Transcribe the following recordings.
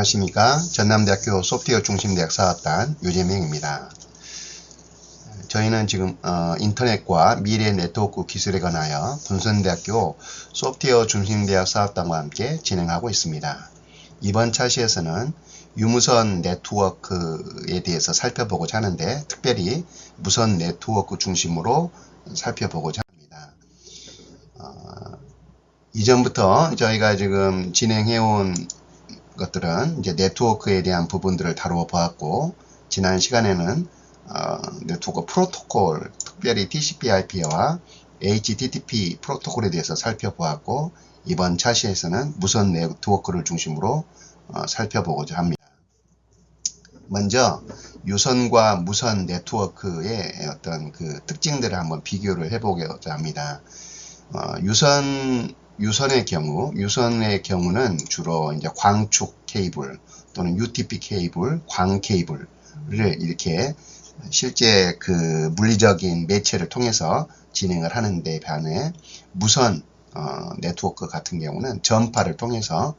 안녕하십니까. 전남대학교 소프트웨어 중심대학 사업단 유재명입니다. 저희는 지금 인터넷과 미래 네트워크 기술에 관하여 군산대학교 소프트웨어 중심대학 사업단과 함께 진행하고 있습니다. 이번 차시에서는 유무선 네트워크에 대해서 살펴보고자 하는데, 특별히 무선 네트워크 중심으로 살펴보고자 합니다. 이전부터 저희가 지금 진행해온 것들은 이제 네트워크에 대한 부분들을 다루어 보았고, 지난 시간에는 네트워크 프로토콜, 특별히 TCP/IP와 HTTP 프로토콜에 대해서 살펴보았고, 이번 차시에서는 무선 네트워크를 중심으로 살펴보고자 합니다. 먼저 유선과 무선 네트워크의 어떤 그 특징들을 한번 비교를 해보고자 합니다. 유선의 경우는 주로 이제 광축 케이블 또는 UTP 케이블, 광 케이블을 이렇게 실제 그 물리적인 매체를 통해서 진행을 하는데 반해, 무선 네트워크 같은 경우는 전파를 통해서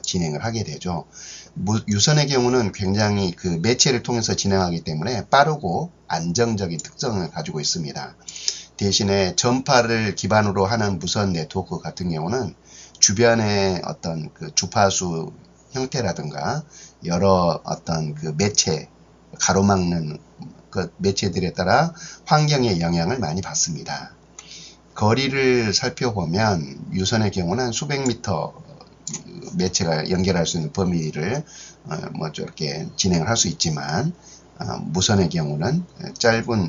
진행을 하게 되죠. 유선의 경우는 굉장히 그 매체를 통해서 진행하기 때문에 빠르고 안정적인 특성을 가지고 있습니다. 대신에 전파를 기반으로 하는 무선 네트워크 같은 경우는 주변의 어떤 그 주파수 형태라든가 여러 어떤 그 매체, 가로막는 그 매체들에 따라 환경의 영향을 많이 받습니다. 거리를 살펴보면 유선의 경우는 수백 미터 매체가 연결할 수 있는 범위를 이렇게 진행을 할 수 있지만, 무선의 경우는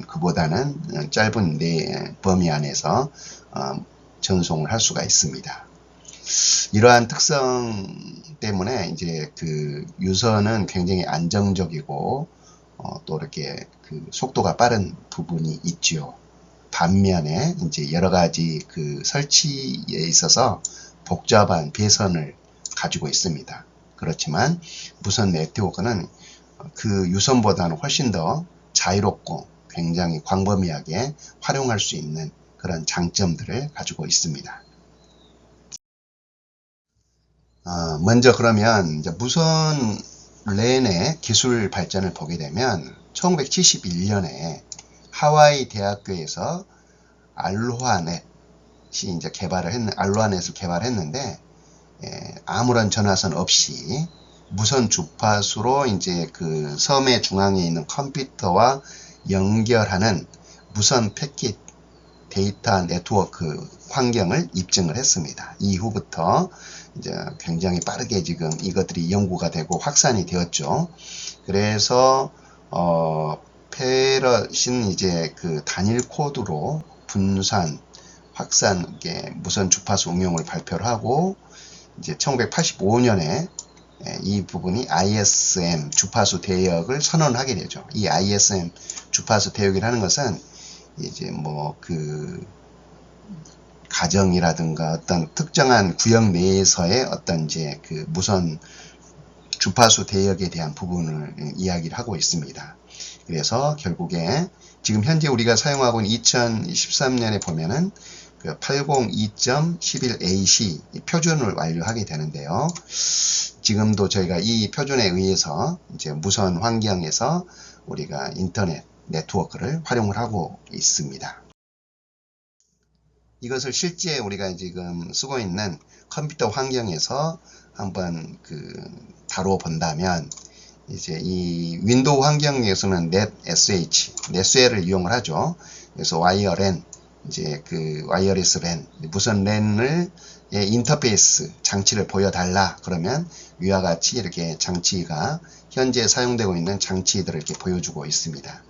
그보다는 짧은 범위 안에서 전송을 할 수가 있습니다. 이러한 특성 때문에 이제 그 유선은 굉장히 안정적이고 또 이렇게 그 속도가 빠른 부분이 있지요. 반면에 이제 여러 가지 그 설치에 있어서 복잡한 배선을 가지고 있습니다. 그렇지만 무선 네트워크는 그 유선보다는 훨씬 더 자유롭고 굉장히 광범위하게 활용할 수 있는 그런 장점들을 가지고 있습니다. 먼저 그러면 이제 무선 랜의 기술 발전을 보게 되면 1971년에 하와이 대학교에서 알로하넷을 개발했는데, 아무런 전화선 없이 무선 주파수로 이제 그 섬의 중앙에 있는 컴퓨터와 연결하는 무선 패킷 데이터 네트워크 환경을 입증을 했습니다. 이후부터 이제 굉장히 빠르게 지금 이것들이 연구가 되고 확산이 되었죠. 그래서 페럿인 이제 그 단일 코드로 분산, 확산 무선 주파수 응용을 발표를 하고, 이제 1985년에 이 부분이 ISM 주파수 대역을 선언하게 되죠. 이 ISM 주파수 대역이라는 것은 이제 그 가정이라든가 어떤 특정한 구역 내에서의 어떤 이제 그 무선 주파수 대역에 대한 부분을 이야기를 하고 있습니다. 그래서 결국에 지금 현재 우리가 사용하고 있는 2013년에 보면은 그 802.11ac 표준을 완료하게 되는데요. 지금도 저희가 이 표준에 의해서 이제 무선 환경에서 우리가 인터넷 네트워크를 활용을 하고 있습니다. 이것을 실제 우리가 지금 쓰고 있는 컴퓨터 환경에서 한번 다루어 본다면, 이제 이 윈도우 환경에서는 넷SH를 이용을 하죠. 그래서 와이어랜, 이제 그 와이어리스 랜, 무선 랜을 인터페이스 장치를 보여달라 그러면 위와 같이 이렇게 장치가 현재 사용되고 있는 장치들을 이렇게 보여주고 있습니다.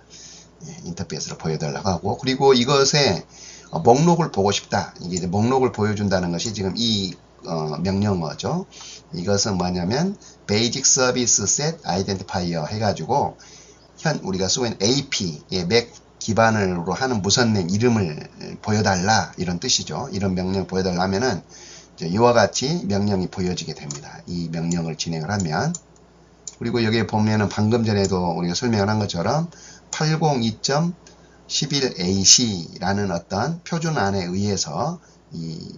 인터페이스를 보여달라고 하고, 그리고 이것에 목록을 보고 싶다. 이게 목록을 보여준다는 것이 지금 이 명령어죠. 이것은 뭐냐면 Basic Service Set Identifier 해가지고 우리가 쓰고 있는 AP, 맥 기반으로 하는 무선랜 이름을 보여달라, 이런 뜻이죠. 이런 명령을 보여달라 하면은 이와 같이 명령이 보여지게 됩니다. 이 명령을 진행을 하면, 그리고 여기에 보면은 방금 전에도 우리가 설명을 한 것처럼 802.11ac라는 어떤 표준안에 의해서 이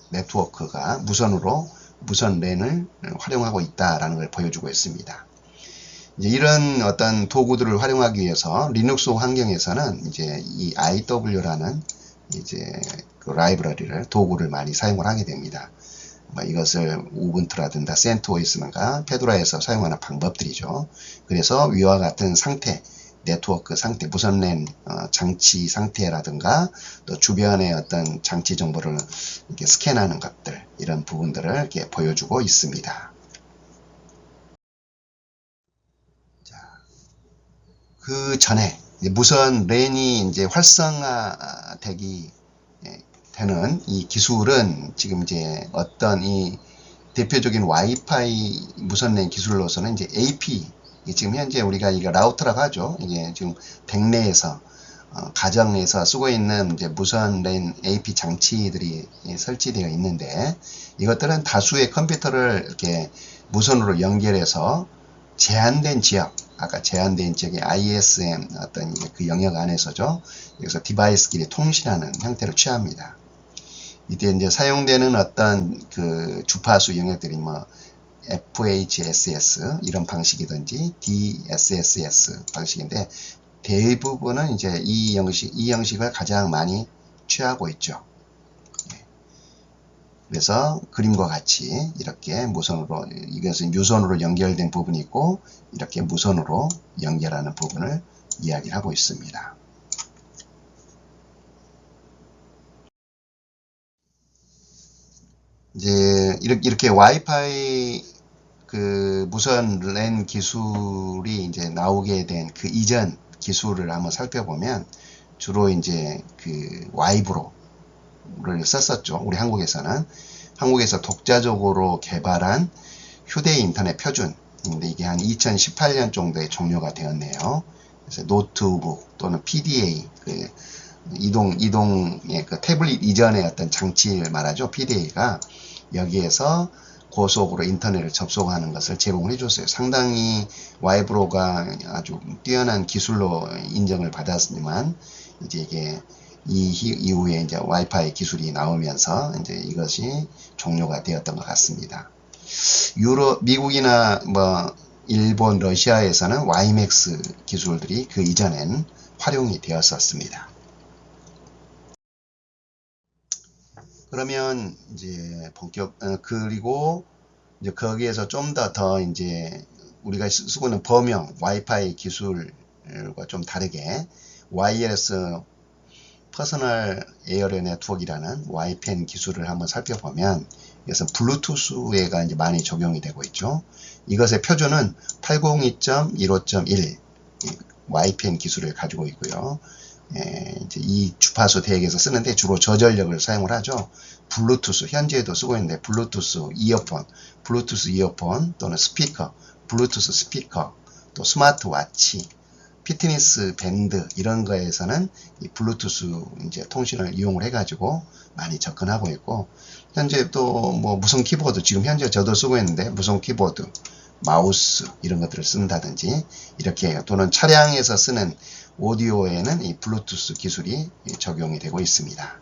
네트워크가 무선으로 무선 랜을 활용하고 있다라는 걸 보여주고 있습니다. 이제 이런 어떤 도구들을 활용하기 위해서 리눅스 환경에서는 이제 이 IW라는 이제 그 라이브러리를 도구를 많이 사용을 하게 됩니다. 이것을 우분투라든가 센트오스나 페도라에서 사용하는 방법들이죠. 그래서 위와 같은 상태, 네트워크 상태, 무선 랜 장치 상태라든가 또 주변의 어떤 장치 정보를 이렇게 스캔하는 것들, 이런 부분들을 이렇게 보여주고 있습니다. 그 전에 무선 랜이 이제 활성화되기 되는 이 기술은 지금 이제 어떤 이 대표적인 와이파이 무선 랜 기술로서는 이제 AP, 지금 현재 우리가 이거 라우터라고 하죠. 이게 지금 백내에서 가정에서 쓰고 있는 이제 무선 랜 AP 장치들이 설치되어 있는데, 이것들은 다수의 컴퓨터를 이렇게 무선으로 연결해서 제한된 지역, 아까 제한된 지역의 ISM 어떤 그 영역 안에서죠. 여기서 디바이스끼리 통신하는 형태를 취합니다. 이때 이제 사용되는 어떤 그 주파수 영역들이 뭐 FHSS 이런 방식이든지 DSSS 방식인데, 대부분은 이제 이 형식을 가장 많이 취하고 있죠. 그래서 그림과 같이 이렇게 무선으로, 이것은 유선으로 연결된 부분이 있고 이렇게 무선으로 연결하는 부분을 이야기를 하고 있습니다. 이제 이렇게 와이파이 그 무선 랜 기술이 이제 나오게 된 그 이전 기술을 한번 살펴보면, 주로 이제 그 와이브로를 썼었죠. 우리 한국에서 독자적으로 개발한 휴대 인터넷 표준인데, 이게 한 2018년 정도에 종료가 되었네요. 그래서 노트북 또는 PDA, 그 이동의 그 태블릿 이전의 어떤 장치를 말하죠. PDA가 여기에서 고속으로 인터넷을 접속하는 것을 제공을 해줬어요. 상당히 와이브로가 아주 뛰어난 기술로 인정을 받았지만, 이제 이게 이후에 이제 와이파이 기술이 나오면서 이제 이것이 종료가 되었던 것 같습니다. 미국이나 뭐 일본, 러시아에서는 와이맥스 기술들이 그 이전엔 활용이 되었었습니다. 그러면 이제 그리고 이제 거기에서 좀 더 이제 우리가 쓰고 있는 범용 와이파이 기술과 좀 다르게 와이어리스 퍼스널 에어리어 네트워크라는 와이팬 기술을 한번 살펴보면, 그래서 블루투스가 이제 많이 적용이 되고 있죠. 이것의 표준은 802.15.1 와이팬 기술을 가지고 있고요. 이제 이 주파수 대역에서 쓰는데 주로 저전력을 사용을 하죠. 블루투스, 현재도 쓰고 있는데 블루투스 이어폰 또는 스피커, 블루투스 스피커, 또 스마트워치, 피트니스 밴드 이런 거에서는 이 블루투스 이제 통신을 이용을 해가지고 많이 접근하고 있고, 현재 또 뭐 무선 키보드, 지금 현재 저도 쓰고 있는데 무선 키보드, 마우스 이런 것들을 쓴다든지 이렇게, 또는 차량에서 쓰는 오디오에는 이 블루투스 기술이 적용이 되고 있습니다.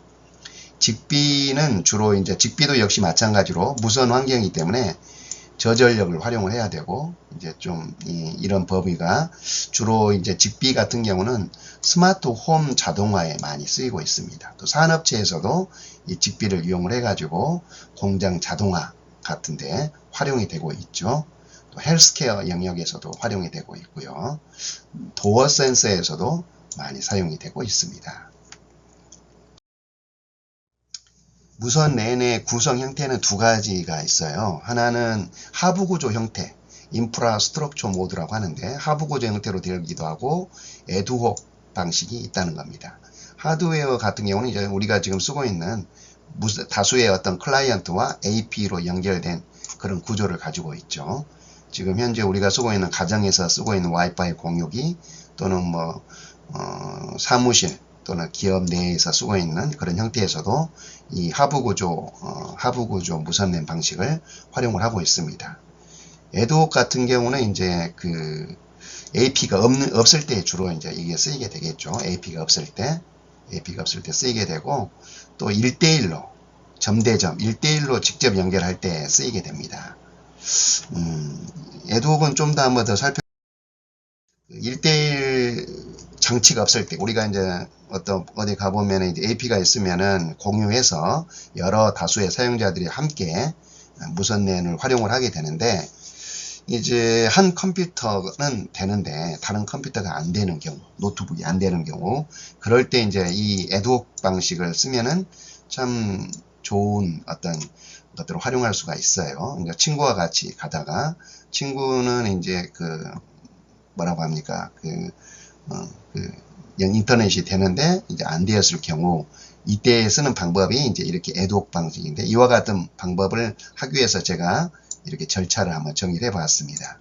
직비는 주로 이제 직비도 역시 마찬가지로 무선 환경이기 때문에 저전력을 활용을 해야 되고, 이제 좀 이런 범위가 주로 이제 직비 같은 경우는 스마트 홈 자동화에 많이 쓰이고 있습니다. 또 산업체에서도 이 직비를 이용을 해가지고 공장 자동화 같은데 활용이 되고 있죠. 또 헬스케어 영역에서도 활용이 되고 있고요. 도어 센서에서도 많이 사용이 되고 있습니다. 무선 랜의 구성 형태는 두 가지가 있어요. 하나는 하부 구조 형태, 인프라 스트럭처 모드라고 하는데, 하부 구조 형태로 되기도 하고 애드혹 방식이 있다는 겁니다. 하드웨어 같은 경우는 이제 우리가 지금 쓰고 있는 다수의 어떤 클라이언트와 AP로 연결된 그런 구조를 가지고 있죠. 지금 현재 우리가 쓰고 있는 가정에서 쓰고 있는 와이파이 공유기, 또는 뭐 사무실 또는 기업 내에서 쓰고 있는 그런 형태에서도 이 하부 구조 무선 랜 방식을 활용을 하고 있습니다. 애드혹 같은 경우는 이제 그 AP가 없을 때 주로 이제 이게 쓰이게 되겠죠. AP가 없을 때 쓰이게 되고, 또 1대1로 점대점 1대1로 직접 연결할 때 쓰이게 됩니다. 에드웍은 좀 더 한번 더 1대1 장치가 없을 때 우리가 이제 어디 가보면 이제 AP가 있으면은 공유해서 여러 다수의 사용자들이 함께 무선랜을 활용을 하게 되는데, 이제 한 컴퓨터는 되는데 다른 컴퓨터가 안 되는 경우, 노트북이 안 되는 경우, 그럴 때 이제 이 에드웍 방식을 쓰면은 참 좋은 어떤 것들을 활용할 수가 있어요. 그러니까 친구와 같이 가다가 친구는 이제 뭐라고 합니까? 인터넷이 되는데 이제 안 되었을 경우, 이때 쓰는 방법이 이제 이렇게 에드웍 방식인데, 이와 같은 방법을 하기 위해서 제가 이렇게 절차를 한번 정의를 해봤습니다.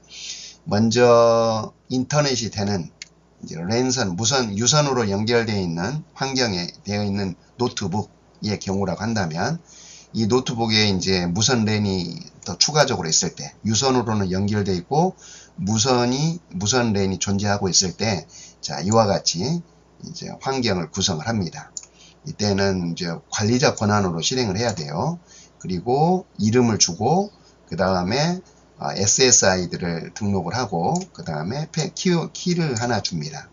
먼저 인터넷이 되는 이제 랜선, 유선으로 연결되어 있는 환경에 되어 있는 노트북의 경우라고 한다면, 이 노트북에 이제 무선 랜이 더 추가적으로 있을 때, 유선으로는 연결되어 있고 무선 랜이 존재하고 있을 때, 자, 이와 같이 이제 환경을 구성을 합니다. 이때는 이제 관리자 권한으로 실행을 해야 돼요. 그리고 이름을 주고, 그 다음에 SSID를 등록을 하고, 그 다음에 키를 하나 줍니다.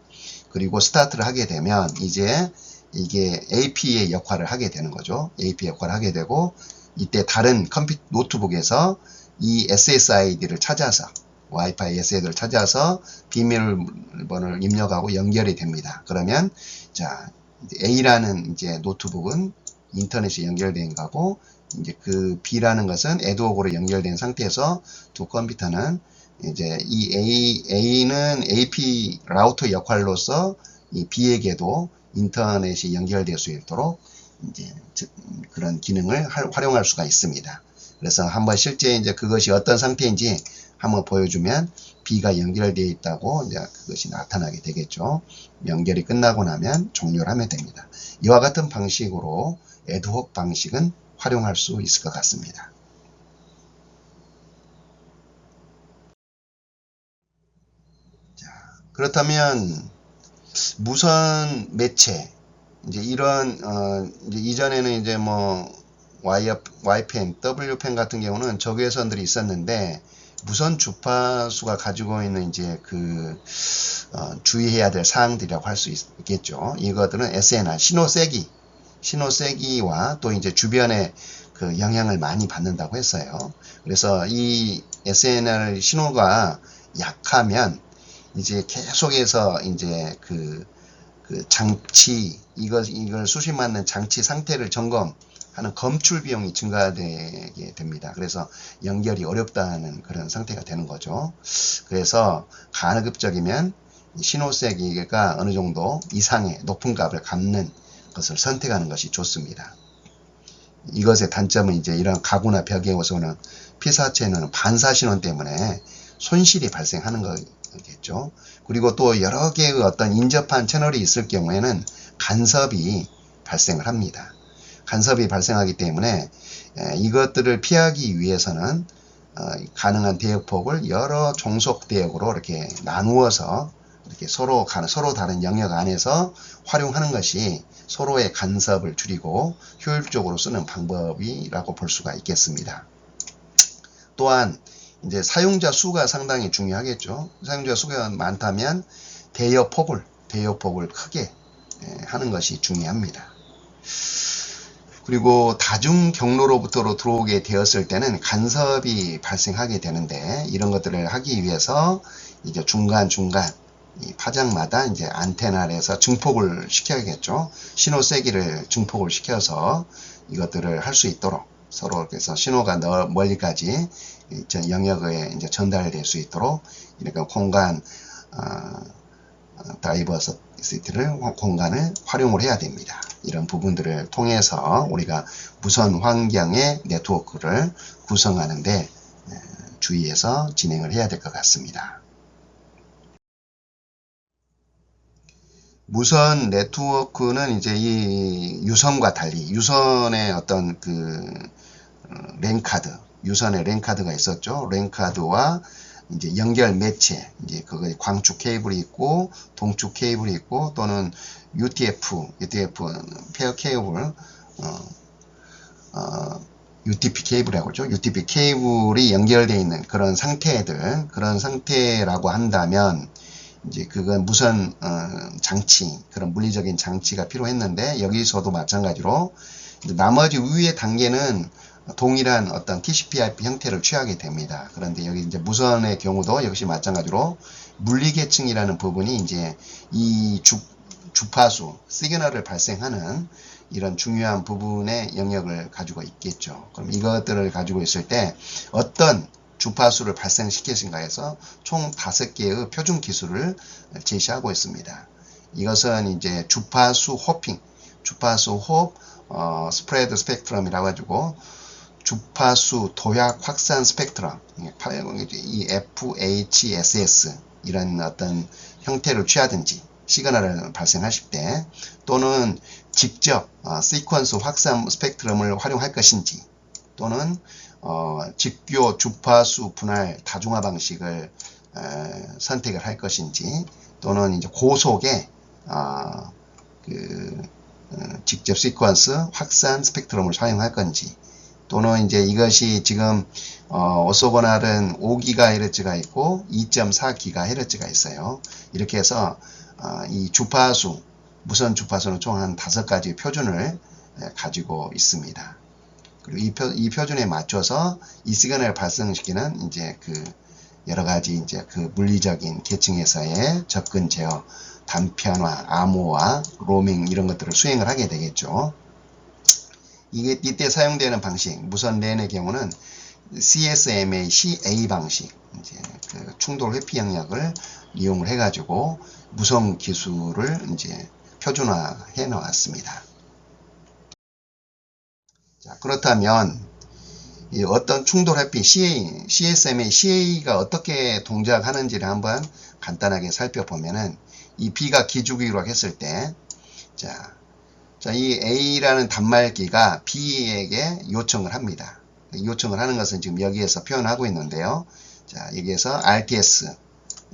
그리고 스타트를 하게 되면 이제 이게 AP의 역할을 하게 되는 거죠. AP 역할을 하게 되고, 이때 다른 노트북에서 이 SSID를 찾아서, 와이파이 SSID를 찾아서 비밀번호를 입력하고 연결이 됩니다. 그러면 자, A라는 이제 노트북은 인터넷이 연결된 거고, 이제 그 B라는 것은 에드웍으로 연결된 상태에서 두 컴퓨터는 이제 이 A는 AP 라우터 역할로서 이 B에게도 인터넷이 연결될 수 있도록 이제 그런 기능을 활용할 수가 있습니다. 그래서 한번 실제 이제 그것이 어떤 상태인지 한번 보여주면 B가 연결되어 있다고 이제 그것이 나타나게 되겠죠. 연결이 끝나고 나면 종료를 하면 됩니다. 이와 같은 방식으로 에드웍 방식은 활용할 수 있을 것 같습니다. 자, 그렇다면 무선 매체, 이제 이런 이제 이전에는 이제 뭐 Y펜, W펜 같은 경우는 적외선들이 있었는데, 무선 주파수가 가지고 있는 이제 주의해야 될 사항들이라고 할 수 있겠죠. 이것들은 SNR, 신호세기와 또 이제 주변의 영향을 많이 받는다고 했어요. 그래서 이 SNR 신호가 약하면 이제 계속해서 이제 장치, 이걸 수신받는 장치 상태를 점검하는 검출 비용이 증가되게 됩니다. 그래서 연결이 어렵다는 그런 상태가 되는 거죠. 그래서 가급적이면 신호세기가 어느 정도 이상의 높은 값을 갚는 것을 선택하는 것이 좋습니다. 이것의 단점은 이제 이런 가구나 벽에 오서는 피사체는 반사신호 때문에 손실이 발생하는 거겠죠. 그리고 또 여러 개의 어떤 인접한 채널이 있을 경우에는 간섭이 발생을 합니다. 간섭이 발생하기 때문에 이것들을 피하기 위해서는 가능한 대역폭을 여러 종속 대역으로 이렇게 나누어서 이렇게 서로 다른 영역 안에서 활용하는 것이 서로의 간섭을 줄이고 효율적으로 쓰는 방법이라고 볼 수가 있겠습니다. 또한 이제 사용자 수가 상당히 중요하겠죠. 사용자 수가 많다면 대역폭을 크게 하는 것이 중요합니다. 그리고 다중 경로로부터 들어오게 되었을 때는 간섭이 발생하게 되는데, 이런 것들을 하기 위해서 이제 중간중간 이 파장마다 이제 안테나에서 증폭을 시켜야겠죠. 신호 세기를 증폭을 시켜서 이것들을 할 수 있도록, 서로 그래서 신호가 멀리까지 영역에 이제 전달될 수 있도록 이렇게 공간 다이버시티를 공간을 활용을 해야 됩니다. 이런 부분들을 통해서 우리가 무선 환경의 네트워크를 구성하는데 주의해서 진행을 해야 될 것 같습니다. 무선 네트워크는 이제 이 유선과 달리, 유선의 어떤 랜카드, 유선의 랜카드가 있었죠. 랜카드와 이제 연결 매체, 이제 그거 광축 케이블이 있고 동축 케이블이 있고, 또는 UTF 페어 케이블, UTP 케이블이라고 하죠. UTP 케이블이 연결되어 있는 그런 상태라고 한다면, 이제 그건 무선 장치, 그런 물리적인 장치가 필요했는데, 여기서도 마찬가지로 나머지 위의 단계는 동일한 어떤 TCP/IP 형태를 취하게 됩니다. 그런데 여기 이제 무선의 경우도 역시 마찬가지로 물리계층이라는 부분이 이제 이 주파수, 시그널을 발생하는 이런 중요한 부분의 영역을 가지고 있겠죠. 그럼 이것들을 가지고 있을 때 어떤 주파수를 발생시키신가 해서 총 5개의 표준 기술을 제시하고 있습니다. 이것은 이제 주파수 호핑, 주파수 호흡, 스프레드 스펙트럼이라고 가지고 주파수 도약 확산 스펙트럼, 이 FHSS 이런 어떤 형태를 취하든지 시그널을 발생하실 때, 또는 직접 시퀀스 확산 스펙트럼을 활용할 것인지, 또는 직교 주파수 분할 다중화 방식을 선택을 할 것인지, 또는 이제 고속의 직접 시퀀스 확산 스펙트럼을 사용할 건지, 또는 이제 이것이 지금 오소고날은 5GHz가 있고 2.4GHz가 있어요. 이렇게 해서 이 주파수, 무선 주파수는 총 한 5가지 표준을 가지고 있습니다. 그리고 이 표준에 맞춰서 이 시그널을 발생시키는 이제 여러 가지 이제 물리적인 계층에서의 접근 제어, 단편화, 암호화, 로밍 이런 것들을 수행을 하게 되겠죠. 이때 사용되는 방식, 무선 랜의 경우는 CSMA, CA 방식, 이제 충돌 회피 영역을 이용을 해가지고 무선 기술을 이제 표준화해 나왔습니다. 자, 그렇다면 이 어떤 충돌 회피 CSMA, CA가 어떻게 동작하는지를 한번 간단하게 살펴보면은, 이 B가 기주기로 했을 때, 자, 이 A라는 단말기가 B에게 요청을 합니다. 요청을 하는 것은 지금 여기에서 표현하고 있는데요. 자, 여기에서 RTS,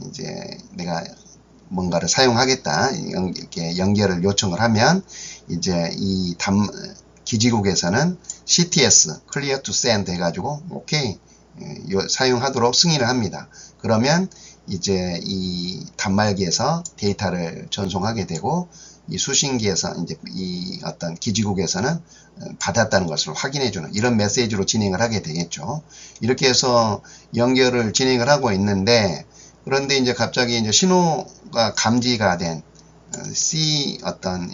이제 내가 뭔가를 사용하겠다, 이렇게 연결을 요청을 하면, 이제 이 기지국에서는 CTS, Clear to Send 해가지고, 오케이, 사용하도록 승인을 합니다. 그러면 이제 이 단말기에서 데이터를 전송하게 되고, 이 수신기에서 이제 이 어떤 기지국에서는 받았다는 것을 확인해주는 이런 메시지로 진행을 하게 되겠죠. 이렇게 해서 연결을 진행을 하고 있는데, 그런데 이제 갑자기 이제 신호가 감지가 된 C의 어떤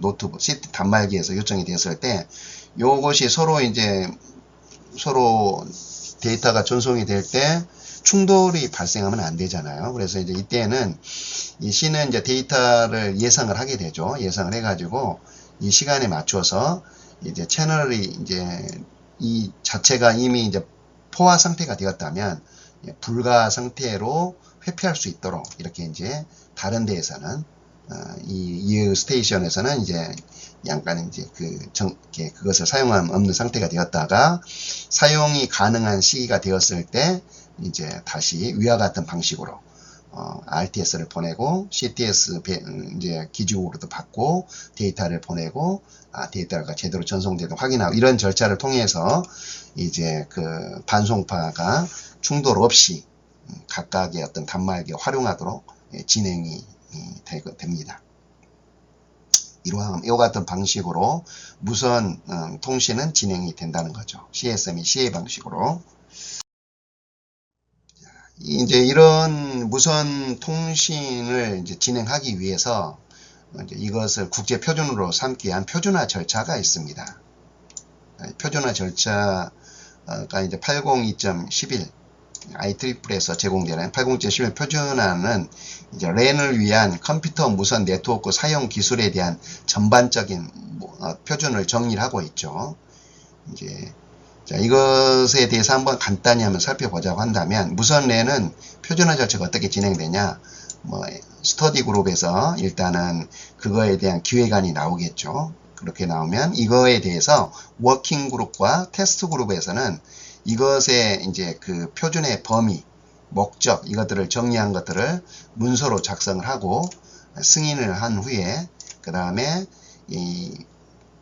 노트북, C 단말기에서 요청이 되었을 때, 요것이 서로 데이터가 전송이 될 때 충돌이 발생하면 안 되잖아요. 그래서 이제 이때는 이 C는 이제 데이터를 예상을 하게 되죠. 예상을 해가지고 이 시간에 맞춰서 이제 채널이 이제 이 자체가 이미 이제 포화 상태가 되었다면 불가 상태로 회피할 수 있도록 이렇게 이제 다른 데에서는 이 스테이션에서는 이제 약간 이제 그것을 사용함 없는 상태가 되었다가 사용이 가능한 시기가 되었을 때 이제 다시 위와 같은 방식으로 RTS를 보내고 CTS 이제 기지국으로도 받고 데이터를 보내고 데이터가 제대로 전송되도록 확인하고, 이런 절차를 통해서 이제 반송파가 충돌 없이 각각의 어떤 단말기에 활용하도록 진행이 됩니다. 이와 같은 방식으로 무선 통신은 진행이 된다는 거죠. CSM이 CA 방식으로. 이제 이런 무선 통신을 이제 진행하기 위해서 이제 이것을 국제 표준으로 삼기 위한 표준화 절차가 있습니다. 표준화 절차가 이제 802.11 IEEE에서 제공되는 802.11 표준화는 이제 랜을 위한 컴퓨터 무선 네트워크 사용 기술에 대한 전반적인 표준을 정리를 하고 있죠. 이제 자, 이것에 대해서 한번 간단히 한번 살펴보자고 한다면, 무선 랜은 표준화 절차가 어떻게 진행되냐, 스터디 그룹에서 일단은 그거에 대한 기획안이 나오겠죠. 그렇게 나오면 이거에 대해서 워킹 그룹과 테스트 그룹에서는 이것의 이제 표준의 범위, 목적, 이것들을 정리한 것들을 문서로 작성을 하고 승인을 한 후에, 그 다음에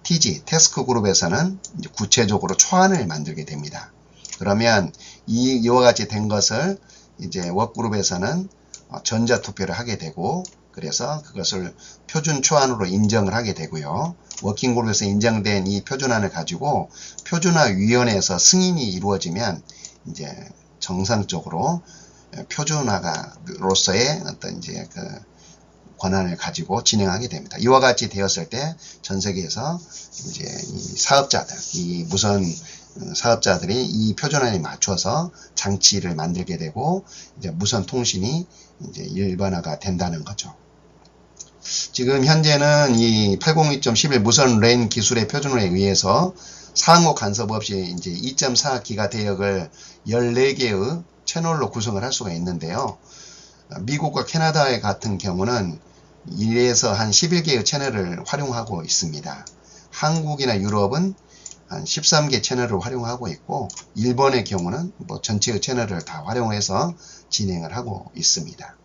TG, 태스크 그룹에서는 이제 구체적으로 초안을 만들게 됩니다. 그러면 이와 같이 된 것을 이제 워크그룹에서는 전자투표를 하게 되고, 그래서 그것을 표준 초안으로 인정을 하게 되고요. 워킹그룹에서 인정된 이 표준안을 가지고 표준화위원회에서 승인이 이루어지면 이제 정상적으로 표준화가로서의 어떤 이제 그 권한을 가지고 진행하게 됩니다. 이와 같이 되었을 때 전 세계에서 이제 이 사업자들, 이 무선 사업자들이 이 표준안에 맞춰서 장치를 만들게 되고 이제 무선 통신이 이제 일반화가 된다는 거죠. 지금 현재는 이 802.11 무선 랜 기술의 표준화에 의해서 상호 간섭 없이 이제 2.4기가 대역을 14개의 채널로 구성을 할 수가 있는데요. 미국과 캐나다 같은 경우는 1에서 한 11개의 채널을 활용하고 있습니다. 한국이나 유럽은 한 13개 채널을 활용하고 있고, 일본의 경우는 뭐 전체의 채널을 다 활용해서 진행을 하고 있습니다.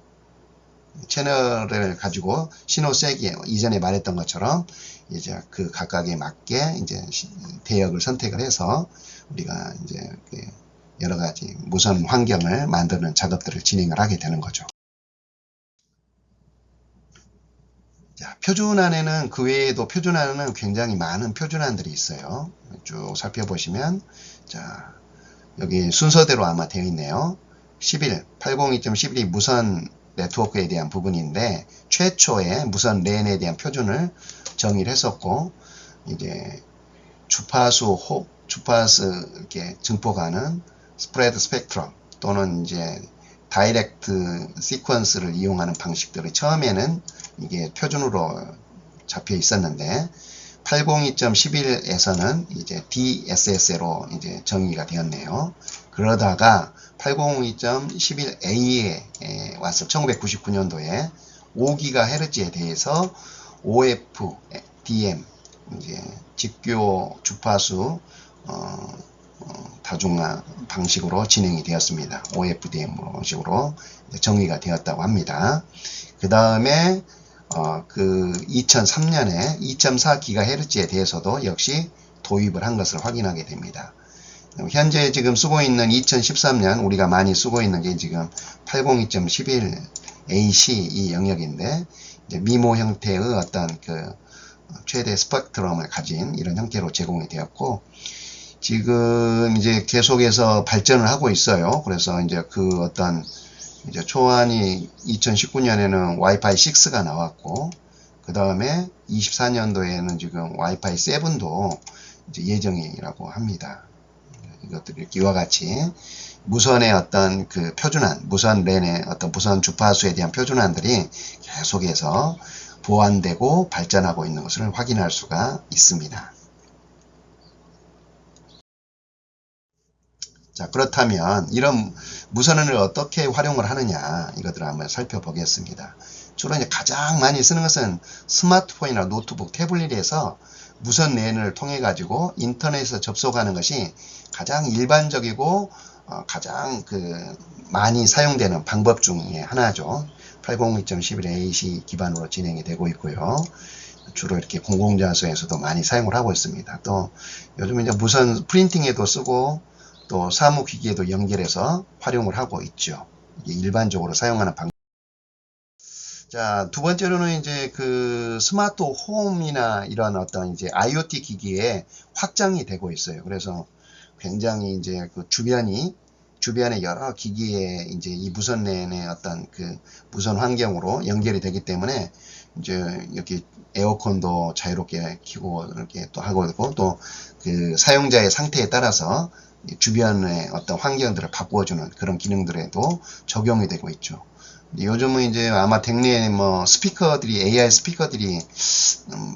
채널을 가지고 신호 세기, 이전에 말했던 것처럼 이제 그 각각에 맞게 이제 대역을 선택을 해서 우리가 이제 여러 가지 무선 환경을 만드는 작업들을 진행을 하게 되는 거죠. 자, 표준안에는 그 외에도 표준안에는 굉장히 많은 표준안들이 있어요. 쭉 살펴보시면 자, 여기 순서대로 아마 되어 있네요. 11, 802.11이 무선 네트워크에 대한 부분인데 최초의 무선 랜에 대한 표준을 정의를 했었고, 이제 주파수 이렇게 증폭하는 스프레드 스펙트럼 또는 이제 다이렉트 시퀀스를 이용하는 방식들이 처음에는 이게 표준으로 잡혀 있었는데 802.11에서는 이제 DSS로 이제 정의가 되었네요. 그러다가 802.11A에 와서 1999년도에 5GHz에 대해서 OFDM 이제 직교 주파수 다중화 방식으로 진행이 되었습니다. OFDM 방식으로 정의가 되었다고 합니다. 그 다음에 그 2003년에 2.4GHz에 대해서도 역시 도입을 한 것을 확인하게 됩니다. 현재 지금 쓰고 있는 2013년 우리가 많이 쓰고 있는 게 지금 802.11AC 이 영역인데 이제 미모 형태의 어떤 그 최대 스펙트럼을 가진 이런 형태로 제공이 되었고, 지금 이제 계속해서 발전을 하고 있어요. 그래서 이제 그 어떤 이제 초안이 2019년에는 와이파이 6가 나왔고, 그 다음에 24년도에는 지금 와이파이 7도 이제 예정이라고 합니다. 이것들이 이와 같이 무선의 어떤 그 표준안, 무선 랜의 어떤 무선 주파수에 대한 표준안들이 계속해서 보완되고 발전하고 있는 것을 확인할 수가 있습니다. 자, 그렇다면 이런 무선을 어떻게 활용을 하느냐, 이것들을 한번 살펴보겠습니다. 주로 이제 가장 많이 쓰는 것은 스마트폰이나 노트북, 태블릿에서 무선 랜을 통해 가지고 인터넷에서 접속하는 것이 가장 일반적이고 가장 많이 사용되는 방법 중에 하나죠. 802.11ac 기반으로 진행이 되고 있고요. 주로 이렇게 공공장소에서도 많이 사용을 하고 있습니다. 또 요즘 이제 무선 프린팅에도 쓰고 또 사무기기에도 연결해서 활용을 하고 있죠. 이게 일반적으로 사용하는 방법. 자, 두 번째로는 이제 그 스마트 홈이나 이런 어떤 이제 IoT 기기에 확장이 되고 있어요. 그래서 굉장히 이제 그 주변의 여러 기기에 이제 이 무선 랜의 어떤 그 무선 환경으로 연결이 되기 때문에 이제 이렇게 에어컨도 자유롭게 켜고 이렇게 또 하고 있고, 또 그 사용자의 상태에 따라서 주변의 어떤 환경들을 바꾸어주는 그런 기능들에도 적용이 되고 있죠. 요즘은 이제 아마 댁내에 뭐 스피커들이, AI 스피커들이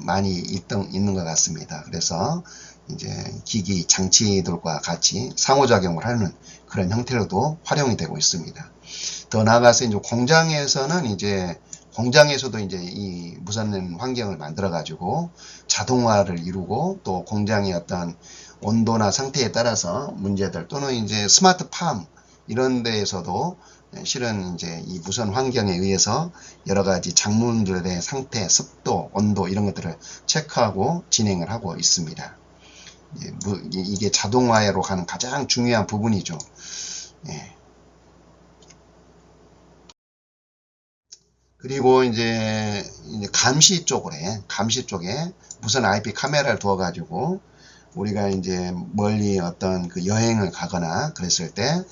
많이 있는 것 같습니다. 그래서 이제 기기 장치들과 같이 상호작용을 하는 그런 형태로도 활용이 되고 있습니다. 더 나아가서 이제 공장에서도 이제 이 무선 환경을 만들어 가지고 자동화를 이루고, 또 공장의 어떤 온도나 상태에 따라서 문제들, 또는 이제 스마트팜 이런 데에서도 실은 이제 이 무선 환경에 의해서 여러 가지 작물들의 상태, 습도, 온도 이런 것들을 체크하고 진행을 하고 있습니다. 이게 자동화로 가는 가장 중요한 부분이죠. 예. 그리고 이제 감시 쪽에 무선 IP 카메라를 두어 가지고 우리가 이제 멀리 어떤 그 여행을 가거나 그랬을 때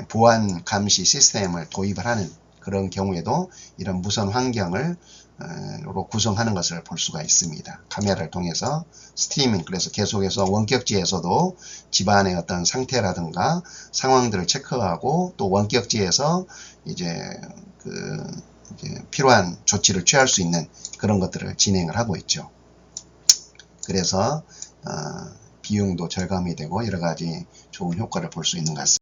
보안 감시 시스템을 도입을 하는 그런 경우에도 이런 무선 환경을 구성하는 것을 볼 수가 있습니다. 카메라를 통해서 스트리밍, 그래서 계속해서 원격지에서도 집안의 어떤 상태라든가 상황들을 체크하고 또 원격지에서 이제 이제 필요한 조치를 취할 수 있는 그런 것들을 진행을 하고 있죠. 그래서 비용도 절감이 되고 여러 가지 좋은 효과를 볼 수 있는 것 같습니다.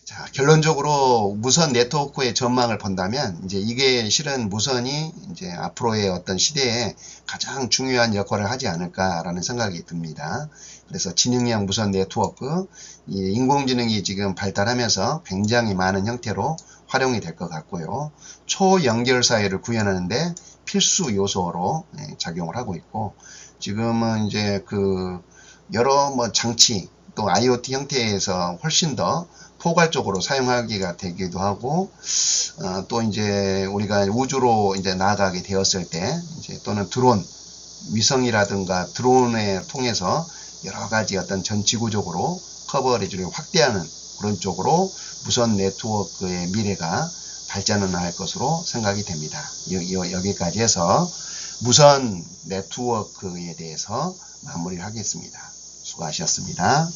자, 결론적으로 무선 네트워크의 전망을 본다면 이제 이게 실은 무선이 이제 앞으로의 어떤 시대에 가장 중요한 역할을 하지 않을까라는 생각이 듭니다. 그래서 지능형 무선 네트워크, 이 인공지능이 지금 발달하면서 굉장히 많은 형태로 활용이 될 것 같고요. 초연결 사회를 구현하는데 필수 요소로 작용을 하고 있고, 지금은 이제 여러 장치 또 IoT 형태에서 훨씬 더 포괄적으로 사용하기가 되기도 하고, 또 이제 우리가 우주로 이제 나아가게 되었을 때, 이제 또는 드론, 위성이라든가 드론을 통해서 여러 가지 어떤 전 지구적으로 커버리지를 확대하는 그런 쪽으로 무선 네트워크의 미래가 발전을 할 것으로 생각이 됩니다. 여기까지 해서 무선 네트워크에 대해서 마무리를 하겠습니다. 수고하셨습니다.